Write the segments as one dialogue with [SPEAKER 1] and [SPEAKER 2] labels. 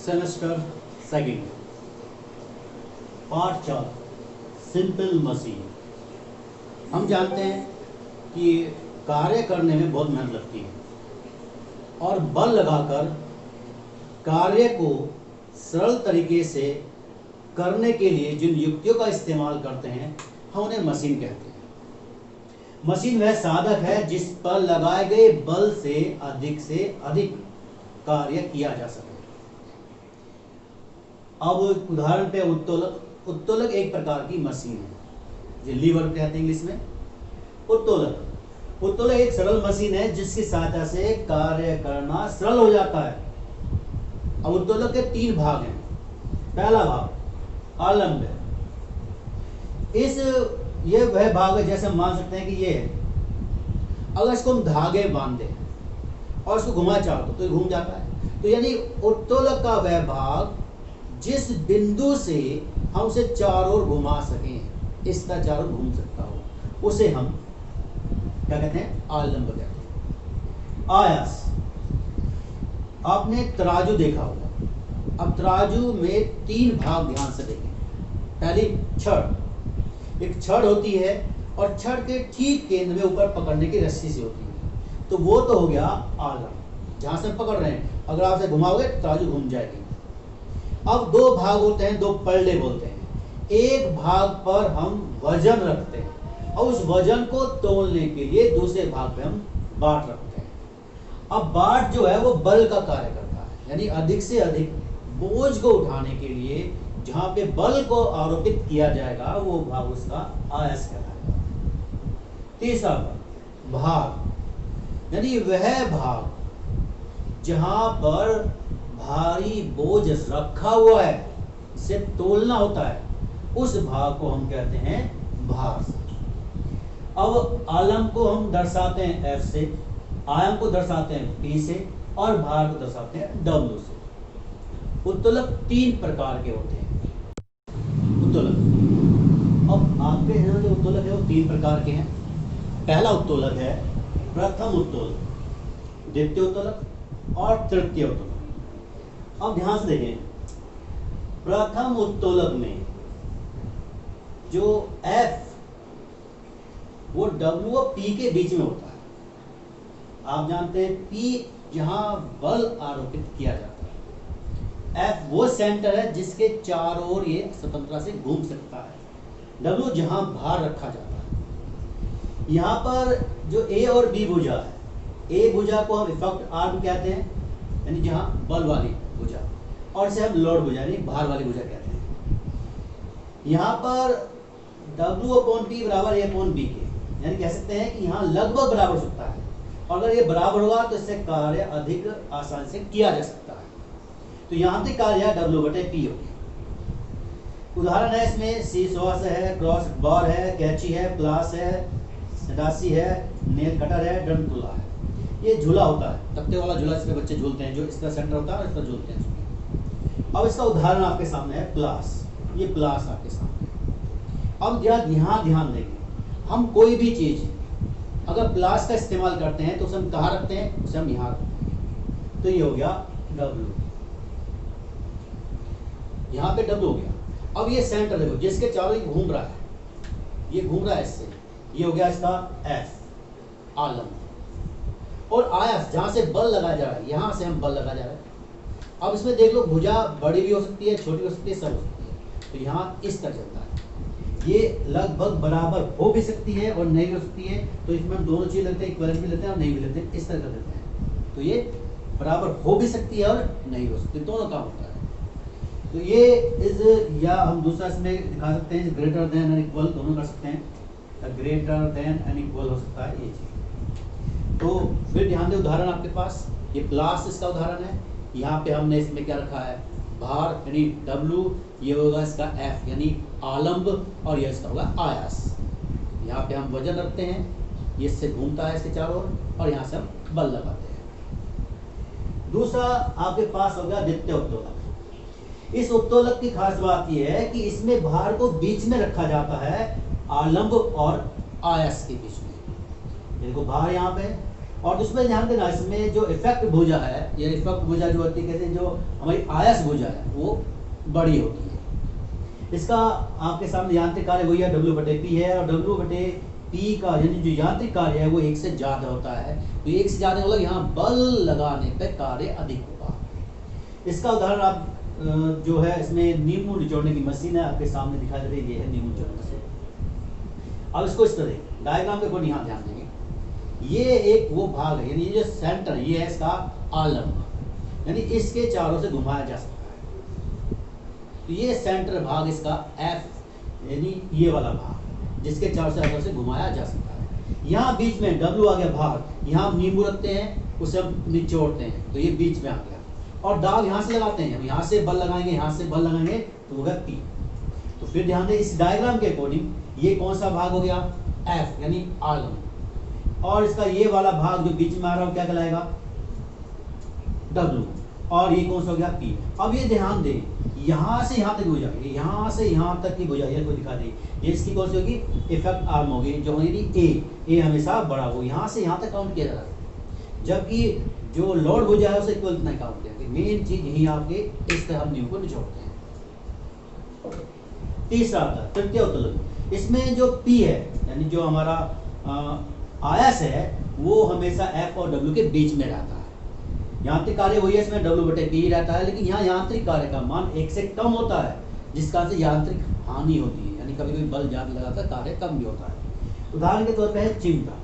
[SPEAKER 1] Semester second part 4 simple machine. हम जानते हैं कि कार्य करने में बहुत मेहनत लगती है और बल लगाकर कार्य को सरल तरीके से करने के लिए जिन युक्तियों का इस्तेमाल करते हैं हम उन्हें मशीन कहते हैं। मशीन वह साधक है जिस पर लगाए गए बल से अधिक कार्य किया जा सके। अब उदाहरण पे उत्तोलक एक प्रकार की मशीन है, जो लीवर कहते हैं इंग्लिश में। उत्तोलक एक सरल मशीन है जिसकी सहायता से कार्य करना सरल हो जाता है। अब उत्तोलक के 3 भाग हैं। पहला भाग आलंब है। ये वह भाग है, जैसे हम मान सकते हैं कि ये है। अगर इसको हम धागे बांध दें और इसको घुमा चाहो तो ये घूम जाता है। तो यानी उत्तोलक का वह भाग जिस बिंदु से हम उसे चारों ओर घुमा सकें, इस तरह चारों ओर घूम सकता हो, उसे हम क्या कहते हैं? आलंब कहते हैं। आयास, आपने तराजू देखा होगा। अब तराजू में 3 भाग ध्यान से देखें। पहली छड़, एक छड़ होती है और छड़ के ठीक केंद्र में ऊपर पकड़ने की रस्सी से होती है। तो वो तो हो गया आलंब, जहां से पकड़ रहे हैं। अगर आप इसे घुमाओगे तराजू घूम जाएगी। अब 2 भाग होते हैं, 2 पलड़े बोलते हैं। एक भाग पर हम वजन रखते हैं और उस वजन को तोलने के लिए दूसरे भाग पे हम बाट रखते हैं। अब बाट जो है वो बल का कार्य करता है, यानी अधिक से अधिक बोझ को उठाने के लिए जहां पे बल को आरोपित किया जाएगा वो भाग उसका आयास कहलाएगा। तीसरा भाग, यानी वह भाग जहां पर भारी बोझ रखा हुआ है, इसे तोलना होता है, उस भाग को हम कहते हैं भार। अब आलंब को हम दर्शाते हैं F से, आयाम को दर्शाते हैं P से और भार को दर्शाते हैं W से। उत्तोलक 3 प्रकार के होते हैं। उत्तोलक, अब आपके यहाँ जो उत्तोलक है वो 3 प्रकार के हैं। पहला उत्तोलक है प्रथम उत्तोलक, द्वितीय उत्तोलक और तृतीय उत्तोलक। अब ध्यान से देखें, प्रथम उत्तोलक में जो F वो W और P के बीच में होता है। आप जानते हैं P जहां बल आरोपित किया जाता है, F वो सेंटर है जिसके चारों ओर ये स्वतंत्रता से घूम सकता है, W जहां भार रखा जाता है। यहां पर जो A और B भुजा है, A भुजा को हम इफेक्ट आर्म कहते हैं, यानी जहां बल वाली भुजा, और इसे हम लोड भुजा यानी भार वाली भुजा कहते हैं। यहाँ पर W/P बराबर A/B के, यानी कह सकते हैं कि यहाँ लगभग बराबर हो सकता है, और अगर ये बराबर होगा तो इससे कार्य अधिक आसानी से किया जा सकता है। तो यहाँ से कार्य W/P हो गया। उदाहरण है इसमें सीसॉस है, क्रॉस बार है, कैंची है, प्लास है, सदासी है, नेल कटर है, डंडुला है। ये झूला होता है, तख्ते वाला झूला जिसमें बच्चे झूलते हैं, जो इस तरह सेंटर होता है और इस तरह झूलते हैं। अब इसका उदाहरण आपके सामने है प्लास। ये प्लास आपके सामने है। अब यहाँ ध्यान देंगे, हम कोई भी चीज अगर प्लास का इस्तेमाल करते हैं तो उसे हम कहाँ रखते हैं? उसे हम यहाँ रखते हैं। तो ये हो गया W, यहाँ पे W हो गया। अब ये सेंटर देखो, जिसके चारों ये घूम रहा है, ये घूम रहा है इससे, ये हो गया इसका F आलंब। और आयास जहां से बल लगाया जा रहा है, यहां से हम बल लगा जा रहे हैं। अब इसमें देख लो, भुजा बड़ी भी हो सकती है, छोटी हो सकती है, सब हो सकती है। तो यहाँ इस तरह चलता है। ये लगभग बराबर हो भी सकती है और नहीं भी हो सकती है। तो इसमें हम दोनों चीज लेते हैं, इक्विवेलेंट भी लेते हैं और नहीं भी लेते हैं, इस तरह कर देते हैं। तो ये बराबर हो भी सकती है और नहीं हो सकती, दोनों काम होता है। तो ये इज, या हम दूसरा इसमें दिखा सकते हैं, ग्रेटर देन एंड इक्वल दोनों कर सकते हैं। ग्रेटर देन एंड इक्वल हो सकता है ये चीज। तो फिर ध्यान दें, उदाहरण आपके पास ये प्लास इसका उदाहरण है। यहाँ पे हमने इसमें क्या रखा है? भार यानी W, ये होगा इसका F यानी आलंब, और ये इसका होगा आयास। यहाँ पे हम वजन रखते हैं, ये इससे घूमता है इसके चारों ओर, और यहाँ से हम बल लगाते हैं। दूसरा आपके पास होगा द्वितीय उत्तोलक। इस उत्तोलक की खास बात यह है कि इसमें भार को बीच में रखा जाता है, आलंब और आयास के बीच में। देखो भार यहाँ पे और उसमें ध्यान देना, इसमें जो इफेक्ट भुजा है, ये इफेक्ट भुजा जो होती है, कहते हैं जो हमारी आयस भुजा है वो बड़ी होती है। इसका आपके सामने यांत्रिक कार्य वही है, W/P है, और W/P का यानी जो यांत्रिक कार्य है वो एक से ज्यादा होता है। तो एक से ज्यादा मतलब यहाँ बल लगाने पे कार्य अधिक होगा। इसका उदाहरण आप जो है, इसमें नींबू निचोड़ने की मशीन है आपके सामने दिखाई दे रही है, ये है नींबू निचोड़ने से। अब इसको इस तरह डायग्राम के ऊपर यहाँ ध्यान देंगे, ये एक वो भाग है, यानी ये जो सेंटर ये है इसका आलम्ब, यानी इसके चारों से घुमाया जा सकता है। तो ये सेंटर भाग इसका F, यानी ये वाला भाग जिसके चारों से घुमाया जा सकता है। यहाँ बीच में W आ गया भाग, यहाँ नींबू रखते हैं, उसे हम निचोड़ते हैं, तो ये बीच में आ गया। और दाब यहाँ से लगाते हैं, यहाँ से बल लगाएंगे, यहाँ से बल लगाएंगे, तो होगा P। तो फिर ध्यान दें इस डायग्राम के अकॉर्डिंग ये कौन सा भाग हो गया, F यानी आलम्ब, और इसका ये वाला भाग जो बीच में आ रहा है क्या कहलाएगा, W, और ये कौन सा हो गया, P। अब ये ध्यान दें, यहाँ से यहाँ तक भुजा, यहाँ से यहाँ तक की भुजा ये को दिखा दे, ये इसकी कौन सी होगी, इफेक्ट आर्म होगी, जो होगी A हमेशा बड़ा हो, यहाँ से यहाँ तक काउंट किया जा रहा है, जबकि जो लोड भुजा है उसे इक्वल नहीं काउंट किया। मेन चीज यही आपके इस तरह हम नींबू को निचोड़ते हैं। तीसरा आता है तृतीय उत्तोलन। इसमें जो P है यानी जो हमारा आयस है वो हमेशा F और W के बीच में रहता है। यांत्रिक कार्य वही है, इसमें W/P रहता है, लेकिन यहाँ यांत्रिक कार्य का मान 1 से कम होता है, जिसका से यांत्रिक हानि होती है, यानी कभी कभी बल ज्यादा लगाता है, कार्य कम भी होता है। उदाहरण के तौर पर है चिमटा।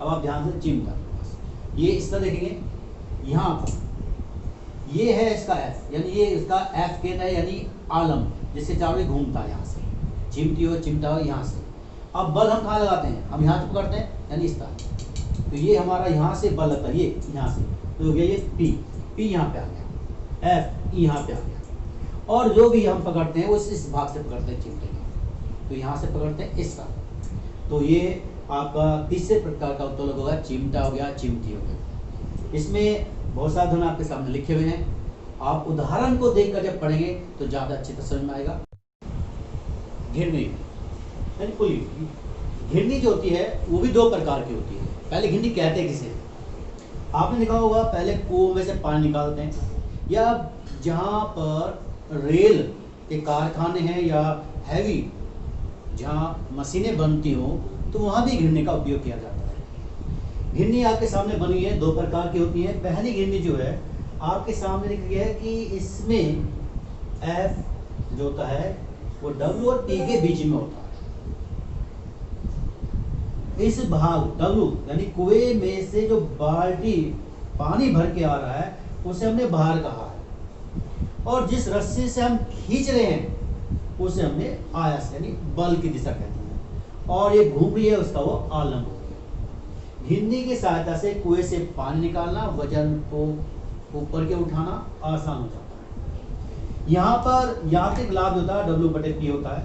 [SPEAKER 1] अब आप ध्यान से चिमटा, ये इस तरह देखेंगे, यहाँ पर ये है इसका F, यानी ये इसका F केंद्र है, यानी आलम जिससे चारों घूमता है, यहाँ से चिमटी हो चिमटा हो यहाँ से। अब बल हम कहाँ लगाते हैं, हम यहाँ से पकड़ते हैं, यानी इस तरह, तो ये हमारा यहाँ से बल लगता है, ये यहाँ से, तो हो गया ये P यहाँ पे आ गया, F यहाँ पे आ गया। और जो भी हम पकड़ते हैं वो इस भाग से पकड़ते हैं चिमटे का, तो यहाँ से पकड़ते हैं इस तरह। तो ये आपका तीसरे प्रकार का उत्तोलक होगा, चिमटा हो गया, चिमटी हो गया। इसमें बहुत सारे उदाहरण आपके सामने लिखे हुए हैं, आप उदाहरण को देखकर जब पढ़ेंगे तो ज्यादा अच्छे से समझ में आएगा। घिरनी, पुली, घिरनी जो होती है वो भी 2 प्रकार की होती है। पहले घिरनी कहते हैं किसे, आपने देखा होगा, पहले कुओं में से पानी निकालते हैं, या जहाँ पर रेल के कारखाने हैं या हैवी जहाँ मशीनें बनती हो तो वहाँ भी घिरनी का उपयोग किया जाता है। घिरनी आपके सामने बनी है, 2 प्रकार की होती है। पहली घिरनी जो है आपके सामने दिख गया है कि इसमें F जो होता है वो W और P के बीच में होता है। इस भाग W यानी कुएं में से जो बाल्टी पानी भर के आ रहा है उसे हमने भार कहा है, और जिस रस्सी से हम खींच रहे हैं उसे हमने आयस यानी बल की दिशा कहते हैं, और ये घूम रही है उसका वो आलम्ब हो गया। घिरनी की सहायता से कुएं से पानी निकालना, वजन को ऊपर के उठाना आसान हो जाता है। यहाँ पर यांत्रिक लाभ होता है W/P होता है,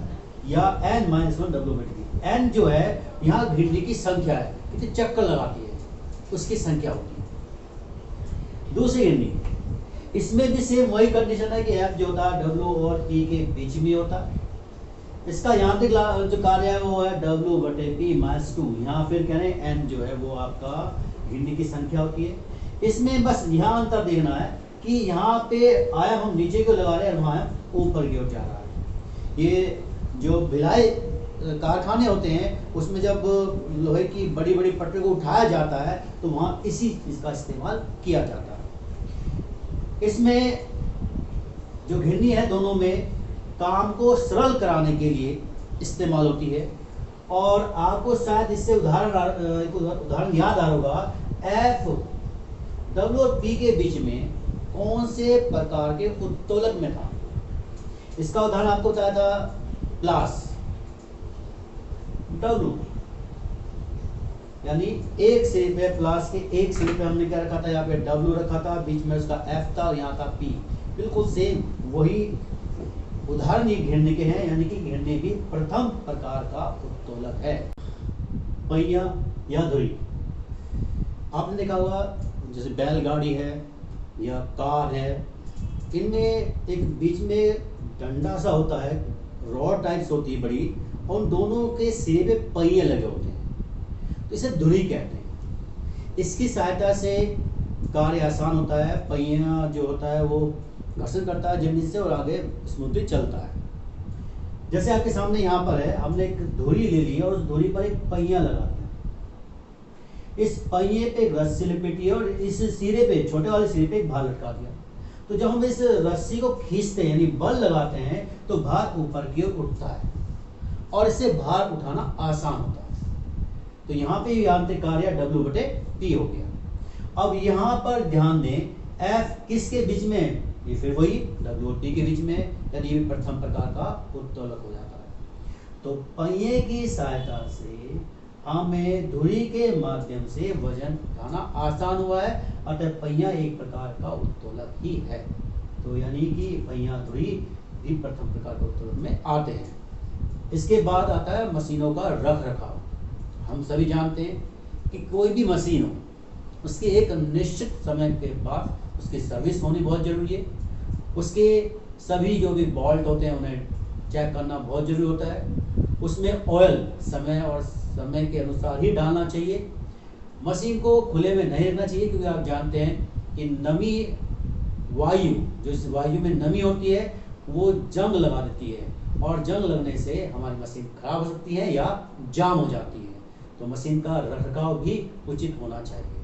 [SPEAKER 1] या N-1 W/P। N जो है यहाँ घिरनी की संख्या है, कितने चक्कर लगाती है उसकी संख्या होती है। दूसरी घिरनी, इसमें भी सेम वही कंडीशन है कि F जो होता है W और P के बीच में होता है। इसका यांत्रिक जो कार्य है वो है W/P-2। यहाँ फिर कह रहे हैं N जो है वो आपका घिरनी की संख्या होती है। इसमें बस यहाँ अंतर देखना है कि यहाँ पे आयाम हम नीचे को लगा रहे हैं, वहाँ ऊपर की ओर जा रहा है। ये जो भिलाई कारखाने होते हैं उसमें जब लोहे की बड़ी बड़ी पटरी को उठाया जाता है तो वहाँ इसी चीज का इस्तेमाल किया जाता है। इसमें जो घिरनी है दोनों में काम को सरल कराने के लिए इस्तेमाल होती है, और आपको शायद इससे उदाहरण याद आ होगा, F W और P के बीच में कौन से प्रकार के उत्तोलक में था। इसका उदाहरण आपको बताया था प्लास W, यानी एक सिरे पे प्लास के एक सिरे पे हमने क्या रखा था, यहाँ पे W रखा था, बीच में उसका F था और यहाँ था P। बिल्कुल सेम वही उदाहरण ये घिरनी के हैं, यानी कि घिरनी भी प्रथम प्रकार का उत्तोलक है। पहिया या धुरी, आपने देखा होगा जैसे बैलगाड़ी है या कार है, इनमें एक बीच में डंडा सा होता है, रॉड टाइप्स होती है बड़ी, और उन दोनों के सिरे पे पहिए लगे होते हैं, तो इसे धुरी कहते हैं। इसकी सहायता से कार्य आसान होता है। पहिया जो होता है वो घर्षण करता है जमीन से और आगे स्मूथली चलता है। जैसे आपके सामने यहाँ पर है, हमने एक धुरी ले ली और उस धुरी पर एक पहिया लगा दिया। इस पहिए पे एक रस्सी लपेटी है और इस सिरे पे, छोटे वाले सिरे पे एक भार लटका दिया। तो जब हम इस रस्सी को खींचते हैं यानी बल लगाते हैं तो भार ऊपर की ओर उठता है और इससे भार उठाना आसान होता है। तो यहाँ पे यांत्रिक कार्य W/P हो गया। अब यहाँ पर ध्यान दें, F किसके बीच में है? ये फिर वही W/T के बीच में, यानी ये प्रथम प्रकार का उत्तोलक हो जाता है। तो पहिए की सहायता से हमें धुरी के माध्यम से वजन उठाना आसान हुआ है, अतः पहिया एक प्रकार का उत्तोलक ही है। तो यानी कि पहिया धुरी भी प्रथम प्रकार के उत्तोलक में आते हैं। इसके बाद आता है मशीनों का रख रखाव। हम सभी जानते हैं कि कोई भी मशीन हो, उसके एक निश्चित समय के बाद उसकी सर्विस होनी बहुत जरूरी है। उसके सभी जो भी बोल्ट होते हैं उन्हें चेक करना बहुत जरूरी होता है। उसमें ऑयल समय और समय के अनुसार ही डालना चाहिए। मशीन को खुले में नहीं रखना चाहिए, क्योंकि आप जानते हैं कि नमी वायु, जो इस वायु में नमी होती है वो जंग लगा देती है और जंग लगने से हमारी मशीन खराब हो सकती है या जाम हो जाती है। तो मशीन का रखरखाव भी उचित होना चाहिए।